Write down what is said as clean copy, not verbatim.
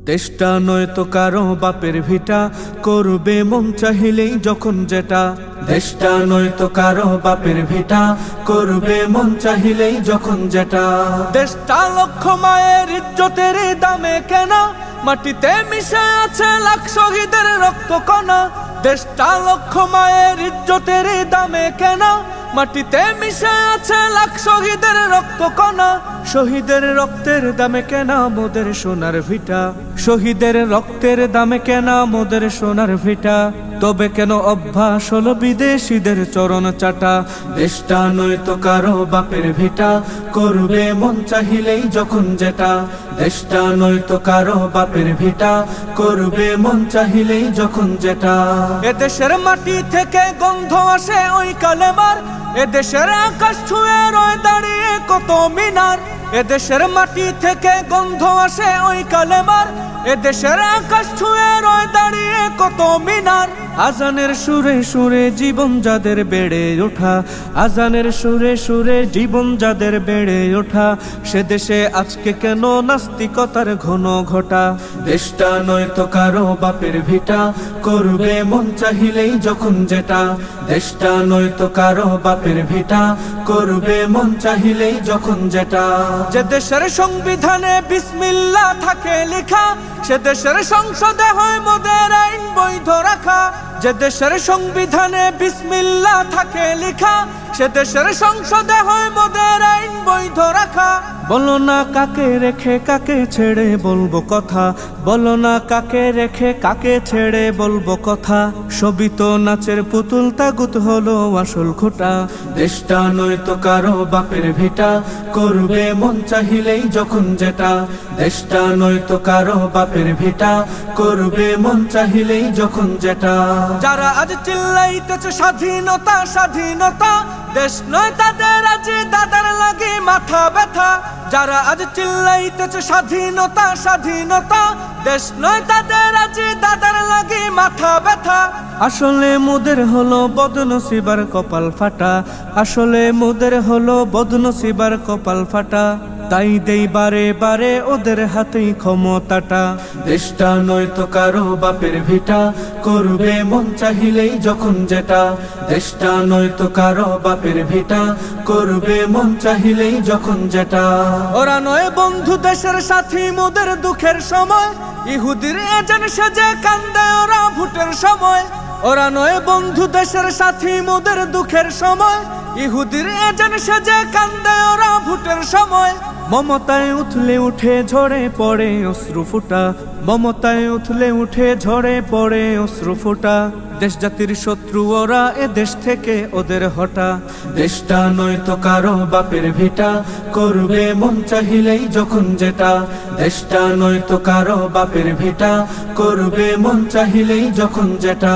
দেশটা নয়তো কারো বাপের ভিটা, করবে মন চাহিলেই যখন যেটা। দেশটা নয়তো কারো বাপের ভিটা, করবে মন চাহিলেই যখন যেটা। দেশটা লক্ষ মায়ের ইজ্জতের দামে কেনা, মাটিতে মিশে আছে লাখ শহীদের রক্ত কণা। দেশটা লক্ষ মায়ের ইজ্জতের দামে কেনা, মাটিতে মিশে আছে লাখ শহীদের রক্ত কণা। শহীদের রক্তের দামে কেনা মোদের সোনার ভিটা, শহীদের রক্তের দামে কেনা মোদের সোনার ভিটা। তবে কেন অভ্যাস হলো বিদেশিদের চরণ চাটা। দেশটা নয়তো কারো বাপের ভিটা, করবে মন চাহিলেই যখন যেটা। দেশটা নয়তো কারো বাপের ভিটা, করবে মন চাহিলেই যখন যেটা। এদেশের মাটি থেকে গন্ধ আসে ওই কালেমার, এদেশের আকাশ ছুঁয়ে রয়ে দাঁড়িয়ে কত মিনার। এদেশের মাটি থেকে গন্ধ আসে ওই কালেমার, এদেশের আকাশ ছুঁয়ে রয়ে দাঁড়িয়ে কত মিনার। আজানের সুরে সুরে জীবন যাদের বেড়ে ওঠা, আজানের সুরে সুরে জীবন যাদের বেড়ে ওঠা। সে দেশে আজকে কেন নাস্তিকতার ঘন ঘটা। দেশটা নয়তো কারো বাপের ভিটা, করবে মন চাহিলেই যখন যেটা। দেশটা নয়তো কারো বাপের ভিটা, করবে মন চাহিলেই যখন যেটা। যে দেশের সংবিধানে বিসমিল্লাহ থাকে লেখা, সে দেশের সংসদে হয় মোদের আইন বৈধ রাখা। যে দেশের সংবিধানে বিসমিল্লাহ থাকে লেখা, সে দেশের সংসদে হয় মোদের আইন বৈধ রাখা। বলো না কাকে রেখে কাকে ছেড়ে বলবো কথা, বলো না কাকে রেখে কাকে ছেড়ে বলবো কথা। সবই তো নাচের পুতুল, তাগুত হলো আসল খোটা। দেশটা নয়তো কারো বাপের ভিটা, করবে মন চাহিলেই যখন যেটা। দেশটা নয়তো কারো বাপের ভিটা, করবে মন চাহিলেই যখন যেটা। যারা আজ চিল্লাইতেছে স্বাধীনতা স্বাধীনতা, দেশ নয় তাদের আজ দাদার লাগে মাথা ব্যথা। যারা আজ চিল্লাইতেছে স্বাধীনতা স্বাধীনতা, দেশ নয় তাদের আজ দাদার লাগে মাথা ব্যথা। আসলে মোদের হলো বদনসিবার কপাল ফাটা, আসলে মোদের হলো বদনসিবার কপাল ফাটা। তাই দেই বারে বারে ওদের হাতেই ক্ষমতাটা। দেশটা নয়তো কারো বাপের ভিটা, করবে মন চাহিলেই যখন যেটা। দেশটা নয়তো কারো বাপের ভিটা, করবে মন চাহিলেই যখন যেটা। ওরা নয় বন্ধু দেশের সাথী মোদের দুঃখের সময়, ইহুদির এজেন্ট সেজে কান্দে ওরা ভোটের সময়। ওরা নয় বন্ধু দেশের সাথী মোদের দুঃখের সময়, ইহুদির এজেন্ট সেজে কান্দে ওরা ভোটের সময়। মমতায় উথলে উঠে ঝরে পড়ে অশ্রু ফুটা, মমতায় উথলে উঠে ঝরে পড়ে অশ্রু ফুটা। দেশ জাতির শত্রু ওরা, এ দেশ থেকে ওদের হটা। দেশটা নয়তো কারো বাপের ভিটা, করবে মন চাহিলেই যখন যেটা। দেশটা নয়তো কারো বাপের ভিটা, করবে মন চাহিলেই যখন যেটা।